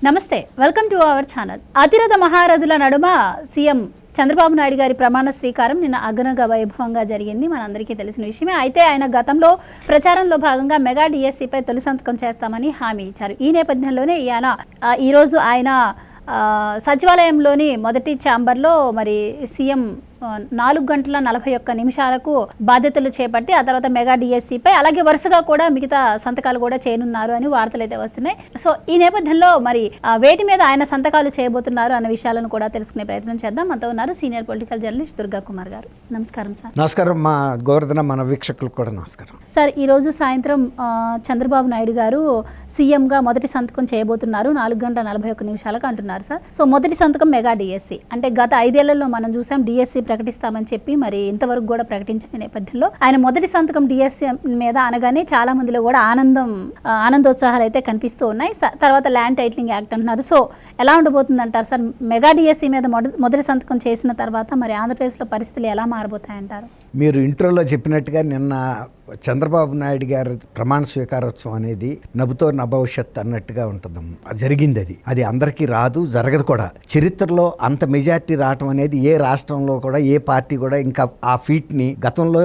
నమస్తే, welcome to our channel. అతిరథ మహారథుల నడుమ సీఎం చంద్రబాబు నాయుడు గారి ప్రమాణ స్వీకారం నిన్న అగనగ వైభవంగా జరిగింది. మనందరికీ తెలిసిన విషయమే. అయితే ఆయన గతంలో ప్రచారంలో భాగంగా మెగా డిఎస్సిపై తొలి సంతకం చేస్తామని హామీ ఇచ్చారు. ఈ నేపథ్యంలోనే ఈరోజు ఆయన సచివాలయంలోని మొదటి ఛాంబర్లో మరి సీఎం 4 గంటల 41 నిమిషాలకు బాధ్యతలు చేపట్టి ఆ తర్వాత మెగా డిఎస్సిపై అలాగే వరుసగా కూడా మిగతా సంతకాలు కూడా చేయనున్నారు అని వార్తలు అయితే వస్తున్నాయి. సో ఈ నేపథ్యంలో మరి వేటి మీద ఆయన సంతకాలు చేయబోతున్నారు అన్న విషయాలను కూడా తెలుసుకునే ప్రయత్నం చేద్దాం. మనతో ఉన్నారు senior political journalist Durga Kumar గారు. నమస్కారం సార్. నమస్కారం మా గోవర్ధన, మన వీక్షకులకు కూడా నమస్కారం సార్. ఈరోజు సాయంత్రం చంద్రబాబు నాయుడు గారు సీఎంగా మొదటి సంతకం చేయబోతున్నారు 4 గంటల 41 నిమిషాలకు అంటున్నారు సార్. సో మొదటి సంతకం మెగా డిఎస్సి అంటే గత 5 ఏళ్లలో మనం చూసాం డిఎస్సి ప్రకటిస్తామని చెప్పి మరి ఇంతవరకు కూడా ప్రకటించిన నేపథ్యంలో ఆయన మొదటి సంతకం డిఎస్సి మీద అనగానే చాలా మందిలో కూడా ఆనందోత్సాహాలు అయితే కనిపిస్తూ ఉన్నాయి. తర్వాత ల్యాండ్ టైటిలింగ్ యాక్ట్ అంటున్నారు. సో ఎలా ఉండబోతుంది అంటారు సార్? మెగా డిఎస్సి మీద మొదటి సంతకం చేసిన తర్వాత మరి ఆంధ్రప్రదేశ్లో పరిస్థితులు ఎలా మారబోతాయంటారు? మీరు ఇంట్రోలో చెప్పినట్టుగా నిన్న చంద్రబాబు నాయుడు గారి ప్రమాణ స్వీకారోత్సవం అనేది నభుతో నభవిష్యత్ అన్నట్టుగా ఉంటుందమ్మా. జరిగింది అది అందరికీ రాదు, జరగదు కూడా. చరిత్రలో అంత మెజార్టీ రావటం అనేది ఏ రాష్ట్రంలో కూడా ఏ పార్టీ కూడా ఇంకా ఆ ఫీట్ని గతంలో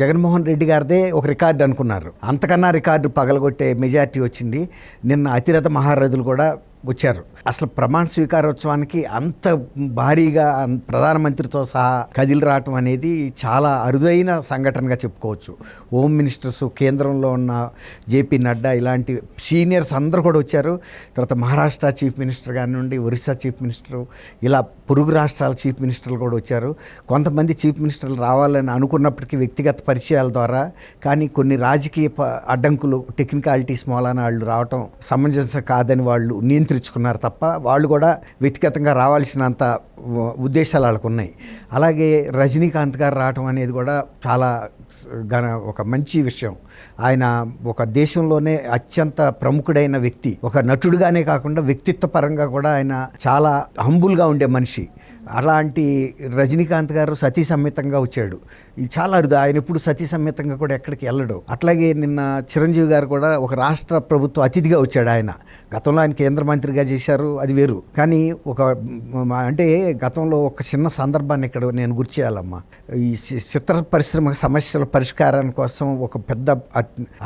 జగన్మోహన్ రెడ్డి గారిదే ఒక రికార్డు అనుకున్నారు. అంతకన్నా రికార్డు పగలగొట్టే మెజార్టీ వచ్చింది. నిన్న అతిరథ మహారథులు కూడా వచ్చారు. అసలు ప్రమాణ స్వీకారోత్సవానికి అంత భారీగా ప్రధానమంత్రితో సహా కదిలి రావటం అనేది చాలా అరుదైన సంఘటనగా చెప్పుకోవచ్చు. హోమ్ మినిస్టర్స్, కేంద్రంలో ఉన్న జేపీ నడ్డా ఇలాంటి సీనియర్స్ అందరూ కూడా వచ్చారు. తర్వాత మహారాష్ట్ర చీఫ్ మినిస్టర్ కానివ్వండి, ఒరిస్సా చీఫ్ మినిస్టరు, ఇలా పొరుగు రాష్ట్రాల చీఫ్ మినిస్టర్లు కూడా వచ్చారు. కొంతమంది చీఫ్ మినిస్టర్లు రావాలని అనుకున్నప్పటికీ వ్యక్తిగత పరిచయాల ద్వారా, కానీ కొన్ని రాజకీయ అడ్డంకులు, టెక్నికాలిటీస్ మూలాన వాళ్ళు రావటం సమంజసం కాదని వాళ్ళు నియంత్రించుకున్నారు తప్ప వాళ్ళు కూడా వ్యక్తిగతంగా రావాల్సినంత ఉద్దేశాలు వాళ్ళకు ఉన్నాయి. అలాగే రజనీకాంత్ గారు రావటం అనేది కూడా చాలా ఒక మంచి విషయం. ఆయన ఒక దేశంలోనే అత్యంత ప్రముఖుడైన వ్యక్తి, ఒక నటుడుగానే కాకుండా వ్యక్తిత్వ పరంగా కూడా ఆయన చాలా హంబుల్గా ఉండే మనిషి. అలాంటి రజనీకాంత్ గారు సతీ సమేతంగా వచ్చాడు. ఇది చాలా అరుదు. ఆయన ఎప్పుడు సతీ సమేతంగా కూడా ఎక్కడికి వెళ్ళడు. అట్లాగే నిన్న చిరంజీవి గారు కూడా ఒక రాష్ట్ర ప్రభుత్వ అతిథిగా వచ్చాడు. ఆయన గతంలో ఆయన కేంద్ర మంత్రిగా చేశారు, అది వేరు. కానీ అంటే గతంలో ఒక చిన్న సందర్భాన్ని ఇక్కడ నేను గుర్తు చేయాలమ్మా. ఈ చిత్ర పరిశ్రమ సమస్యల పరిష్కారం కోసం ఒక పెద్ద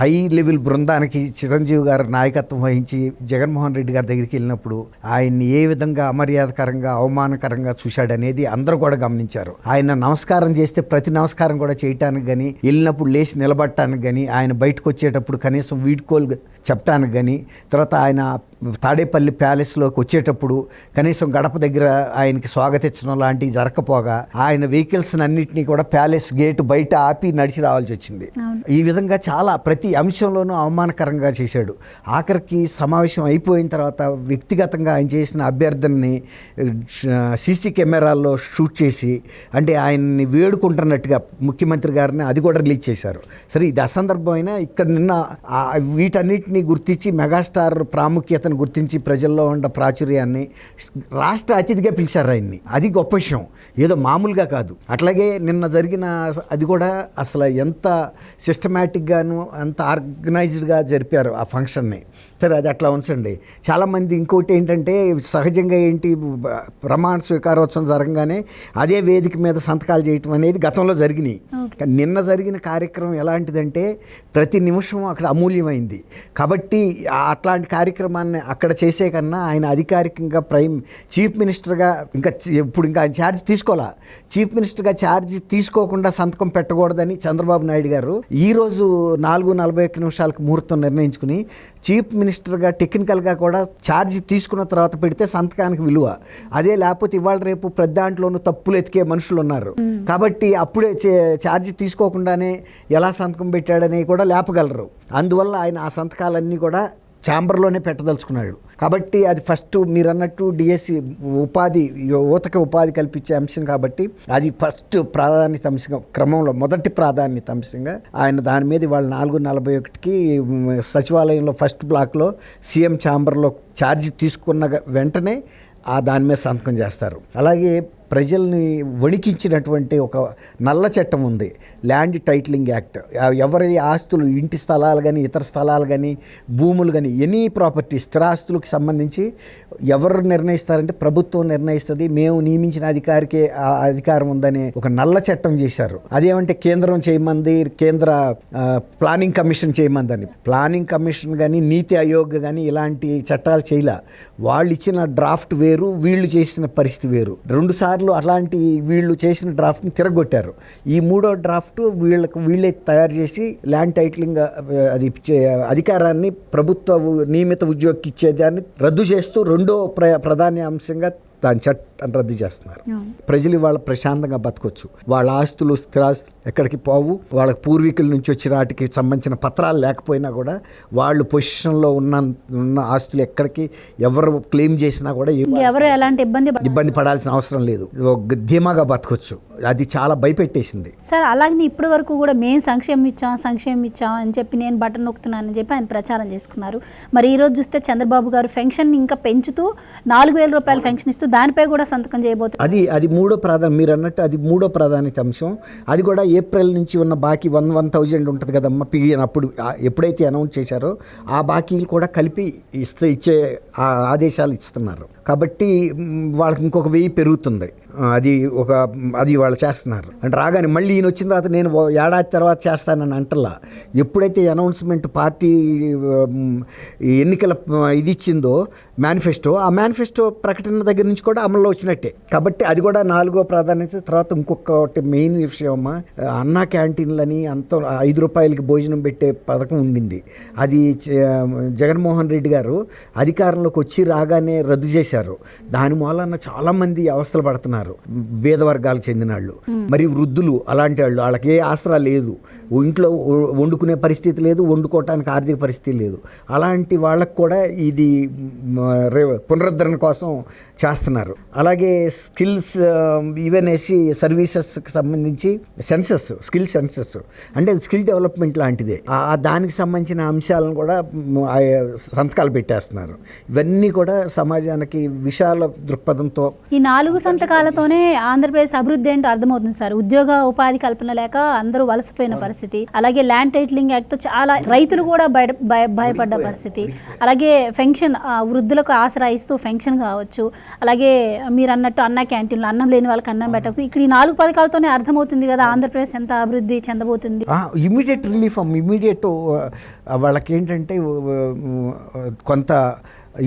హై లెవెల్ బృందానికి చిరంజీవి గారు నాయకత్వం వహించి జగన్మోహన్ రెడ్డి గారి దగ్గరికి వెళ్ళినప్పుడు ఆయన్ని ఏ విధంగా అమర్యాదకరంగా, అవమానకరంగా చూశాడనేది అందరూ కూడా గమనించారు. ఆయన నమస్కారం చేస్తే ప్రతి నమస్కారం కూడా చేయటానికి కానీ, వెళ్ళినప్పుడు లేచి నిలబడటానికి కానీ, ఆయన బయటకు వచ్చేటప్పుడు కనీసం వీడ్కోలు చెప్పడానికి కానీ, తర్వాత ఆయన తాడేపల్లి ప్యాలెస్లోకి వచ్చేటప్పుడు కనీసం గడప దగ్గర ఆయనకి స్వాగతించడం లాంటివి జరగకపోగా ఆయన వెహికల్స్ అన్నింటినీ కూడా ప్యాలెస్ గేటు బయట ఆపి నడిచి రావాల్సి వచ్చింది. ఈ విధంగా చాలా ప్రతి అంశంలోనూ అవమానకరంగా చేశాడు. ఆఖరికి సమావేశం అయిపోయిన తర్వాత వ్యక్తిగతంగా ఆయన చేసిన అభ్యర్థనని సీసీ కెమెరాల్లో షూట్ చేసి, అంటే ఆయన్ని వేడుకుంటున్నట్టుగా ముఖ్యమంత్రి గారిని అది కూడా రిలీజ్ చేశారు. సరే, ఇది అసందర్భమైన ఇక్కడ నిన్న వీటన్నిటిని గుర్తించి మెగాస్టార్ ప్రాముఖ్యతను గుర్తించి ప్రజల్లో ఉన్న ప్రాచుర్యాన్ని రాష్ట్ర అతిథిగా పిలిచారు ఆయన్ని. అది గొప్ప విషయం, ఏదో మామూలుగా కాదు. అట్లాగే నిన్న జరిగిన అది కూడా అసలు ఎంత సిస్టమేటిక్గాను ఎంత ఆర్గనైజ్డ్గా జరిపారు ఆ ఫంక్షన్ని. సరే, అది అట్లా ఉంచండి. చాలామంది ఇంకోటి ఏంటంటే సహజంగా ప్రమాణ స్వీకారోత్సవం జరగగానే అదే వేదిక మీద సంతకాలు చేయటం అనేది గతంలో జరిగినాయి. కానీ నిన్న జరిగిన కార్యక్రమం ఎలాంటిదంటే ప్రతి నిమిషం అక్కడ అమూల్యమైంది. కాబట్టి అట్లాంటి కార్యక్రమాన్ని అక్కడ చేసే కన్నా ఆయన అధికారికంగా చీఫ్ మినిస్టర్గా ఇప్పుడు ఆయన ఛార్జ్ తీసుకోవాలా. చీఫ్ మినిస్టర్గా ఛార్జ్ తీసుకోకుండా సంతకం పెట్టకూడదని చంద్రబాబు నాయుడు గారు ఈరోజు 4:41 నిమిషాలకు ముహూర్తం నిర్ణయించుకుని చీఫ్ మినిస్టర్గా టెక్నికల్గా కూడా ఛార్జ్ తీసుకున్న తర్వాత పెడితే సంతకానికి విలువ. అదే లేకపోతే ఇవాళ రేపు ప్రతి దాంట్లోనూ తప్పులు ఎతికే మనుషులు ఉన్నారు. కాబట్టి అప్పుడే ఛార్జ్ తీసుకోకుండానే ఎలా సంతకం పెట్టాడని కూడా లేపగలరు. అందువల్ల ఆయన ఆ సంతకాలన్నీ కూడా ఛాంబర్లోనే పెట్టదలుచుకున్నాడు. కాబట్టి అది ఫస్ట్ మీరు అన్నట్టు డిఎస్సి ఉపాధి, యువతకి ఉపాధి కల్పించే అంశం కాబట్టి అది ఫస్ట్ ప్రాధాన్యత అంశంగా, క్రమంలో మొదటి ప్రాధాన్యత అంశంగా ఆయన దాని మీద ఇవాళ 4:41కి సచివాలయంలో ఫస్ట్ బ్లాక్లో సీఎం ఛాంబర్లో ఛార్జ్ తీసుకున్న వెంటనే దాని మీద సంతకం చేస్తారు. అలాగే ప్రజల్ని వణికించినటువంటి ఒక నల్ల చట్టం ఉంది, ల్యాండ్ టైటిలింగ్ యాక్ట్. ఎవరి ఆస్తులు, ఇంటి స్థలాలు కానీ ఇతర స్థలాలు కానీ భూములు కానీ ఎనీ ప్రాపర్టీ స్థిరాస్తులకు సంబంధించి ఎవరు నిర్ణయిస్తారంటే ప్రభుత్వం నిర్ణయిస్తుంది, మేము నియమించిన అధికారికే ఆ అధికారం ఉందని ఒక నల్ల చట్టం చేశారు. అదేమంటే కేంద్రం చేయమంది, కేంద్ర ప్లానింగ్ కమిషన్ చేయమందని. ప్లానింగ్ కమిషన్ కానీ నీతి ఆయోగ్ కానీ ఇలాంటి చట్టాలు చేయలే. వాళ్ళు ఇచ్చిన డ్రాఫ్ట్ వేరు, వీళ్ళు చేసిన పరిస్థితి వేరు. 2 సార్లు అలాంటి వీళ్ళు చేసిన డ్రాఫ్ట్ని తిరగొట్టారు. ఈ 3వ డ్రాఫ్ట్ వీళ్ళే తయారు చేసి ల్యాండ్ టైటిలింగ్ అది అధికారాన్ని ప్రభుత్వ నియమిత ఉద్యోగికి ఇచ్చేదాన్ని రద్దు చేస్తూ 2వ ప్రధాన అంశంగా దాని చట్టాన్ని రద్దు చేస్తున్నారు. ప్రజలు ఇవాళ ప్రశాంతంగా బతకొచ్చు. వాళ్ళ ఆస్తులు స్థిరాస్తులు ఎక్కడికి పోవు. వాళ్ళ పూర్వీకుల నుంచి వచ్చిన వాటికి సంబంధించిన పత్రాలు లేకపోయినా కూడా వాళ్ళు పొజిషన్లో ఉన్న ఆస్తులు ఎక్కడికి ఎవరు క్లెయిమ్ చేసినా కూడా ఎవరు ఎలాంటి ఇబ్బంది పడాల్సిన అవసరం లేదు. ధీమాగా బతకొచ్చు. అది చాలా భయపెట్టేసింది సార్. అలాగే ఇప్పటి వరకు కూడా మేము సంక్షేమం ఇచ్చాం అని చెప్పి నేను బటన్ నొక్కుతున్నానని చెప్పి ఆయన ప్రచారం చేసుకున్నారు. మరి ఈరోజు చూస్తే చంద్రబాబు గారు పెన్షన్ ఇంకా పెంచుతూ 4,000 రూపాయలు పెన్షన్ ఇస్తూ దానిపై కూడా సంతకం చేయబోతున్నారు. అది 3వ ప్రాధాన్యత. మీరు అన్నట్టు అది 3వ ప్రాధాన్యత అంశం. అది కూడా ఏప్రిల్ నుంచి ఉన్న బాకీ 1,000 ఉంటుంది కదమ్మా పిఎన్. అప్పుడు ఎప్పుడైతే అనౌన్స్ చేశారో ఆ బాకీలు కూడా కలిపి ఇచ్చే ఆదేశాలు ఇస్తున్నారు. కాబట్టి వాళ్ళకి ఇంకొక 1000 పెరుగుతుంది. అది వాళ్ళు చేస్తున్నారు. అంటే రాగానే మళ్ళీ ఈయన వచ్చిన తర్వాత నేను ఏడాది తర్వాత చేస్తానని అంటలా. ఎప్పుడైతే అనౌన్స్మెంట్ పార్టీ ఎన్నికల ఇది ఇచ్చిందో మేనిఫెస్టో, ఆ మేనిఫెస్టో ప్రకటన దగ్గర నుంచి కూడా అమల్లో వచ్చినట్టే. కాబట్టి అది కూడా 4వ ప్రాధాన్యత. తర్వాత ఇంకొకటి మెయిన్ విషయం అమ్మా, అన్నా క్యాంటీన్లని అంత 5 రూపాయలకి భోజనం పెట్టే పథకం ఉండింది. అది జగన్మోహన్ రెడ్డి గారు అధికారంలోకి వచ్చి రాగానే రద్దు చేశారు. దాని మూలన చాలామంది అవస్థలు పడుతున్నారు. పేద వర్గాలకు చెందిన వాళ్ళు, మరి వృద్ధులు, అలాంటి వాళ్ళు, వాళ్ళకి ఏ ఆసరా లేదు, ఇంట్లో వండుకునే పరిస్థితి లేదు, వండుకోవటానికి ఆర్థిక పరిస్థితి లేదు. అలాంటి వాళ్ళకు కూడా ఇది పునరుద్ధరణ కోసం చేస్తున్నారు. అలాగే స్కిల్స్ ఈవెన్ఎస్సి సర్వీసెస్కి సంబంధించి స్కిల్ సెన్సెస్ అంటే స్కిల్ డెవలప్మెంట్ లాంటిదే. దానికి సంబంధించిన అంశాలను కూడా సంతకాలు పెట్టేస్తున్నారు. ఇవన్నీ కూడా సమాజానికి విశాల దృక్పథంతో ఈ 4 సంతకాలతోనే ఆంధ్రప్రదేశ్ అభివృద్ధి ఏంటో అర్థమవుతుంది సార్. ఉద్యోగ ఉపాధి కల్పన లేక అందరూ వలసపోయిన పరిస్థితి, అలాగే ల్యాండ్ టైటిలింగ్ యాక్ట్తో చాలా రైతులు కూడా భయపడ్డ పరిస్థితి, అలాగే పెన్షన్ వృద్ధులకు ఆసరా ఇస్తూ పెన్షన్ కావచ్చు, అలాగే మీరు అన్నట్టు అన్న క్యాంటీన్లు అన్నం లేని వాళ్ళకి అన్నం పెట్టకు. ఇక్కడ ఈ 4 పథకాలతోనే అర్థమవుతుంది కదా ఆంధ్రప్రదేశ్ ఎంత అభివృద్ధి చెందబోతుంది. ఇమీడియట్ రిలీఫ్, ఇమీడియట్ వాళ్ళకి ఏంటంటే కొంత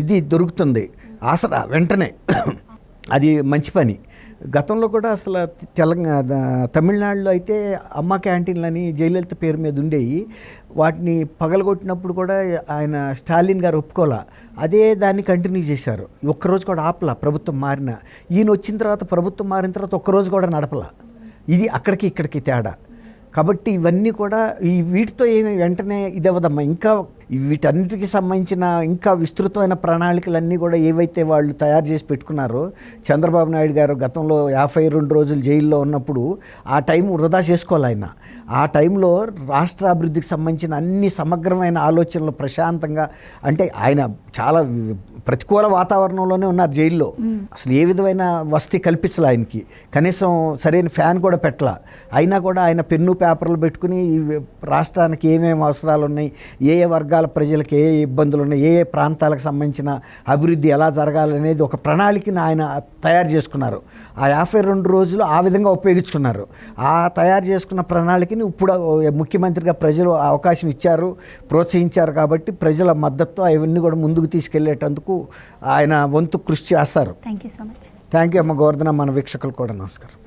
ఇది దొరుకుతుంది ఆసరా వెంటనే. అది మంచి పని. గతంలో కూడా అసలు తమిళనాడులో అయితే అమ్మ క్యాంటీన్లని జయలలిత పేరు మీద ఉండేవి. వాటిని పగలగొట్టినప్పుడు కూడా ఆయన స్టాలిన్ గారు ఒప్పుకోలే. అదే దాన్ని కంటిన్యూ చేశారు. ఒక్కరోజు కూడా ఆపలా. ప్రభుత్వం మారిన ఈయన వచ్చిన తర్వాత, ప్రభుత్వం మారిన తర్వాత ఒక్కరోజు కూడా నడపలా. ఇది అక్కడికి ఇక్కడికి తేడా. కాబట్టి ఇవన్నీ కూడా వీటితో ఏమి వెంటనే ఇది అవ్వదమ్మా. ఇంకా వీటన్నిటికీ సంబంధించిన ఇంకా విస్తృతమైన ప్రణాళికలన్నీ కూడా ఏవైతే వాళ్ళు తయారు చేసి పెట్టుకున్నారో, చంద్రబాబు నాయుడు గారు గతంలో 52 రోజులు జైల్లో ఉన్నప్పుడు ఆ టైం వృధా చేసుకోవాలి ఆయన. ఆ టైంలో రాష్ట్ర అభివృద్ధికి సంబంధించిన అన్ని సమగ్రమైన ఆలోచనలు ప్రశాంతంగా, అంటే ఆయన చాలా ప్రతికూల వాతావరణంలోనే ఉన్నారు జైల్లో. అసలు ఏ విధమైన వసతి కల్పించాలి ఆయనకి. కనీసం సరైన ఫ్యాన్ కూడా పెట్టాల. అయినా కూడా ఆయన పెన్ను పేపర్లు పెట్టుకుని రాష్ట్రానికి ఏమేమి అవసరాలు ఉన్నాయి, ఏ వర్గాల ప్రజలకు ఏ ఇబ్బందులు ఉన్నాయి, ఏ ప్రాంతాలకు సంబంధించిన అభివృద్ధి ఎలా జరగాలనేది ఒక ప్రణాళికని ఆయన తయారు చేసుకున్నారు. ఆ 52 రోజులు ఆ విధంగా ఉపయోగించుకున్నారు. ఆ తయారు చేసుకున్న ప్రణాళికని ఇప్పుడు ముఖ్యమంత్రిగా ప్రజలు అవకాశం ఇచ్చారు, ప్రోత్సహించారు. కాబట్టి ప్రజల మద్దతు అవన్నీ కూడా ముందుకు తీసుకెళ్లేటందుకు ఆయన వంతు కృషి చేస్తారు. Thank you so much. Thank you అమ్మ గోవర్ధన. మన వీక్షకులు కూడా నమస్కారం.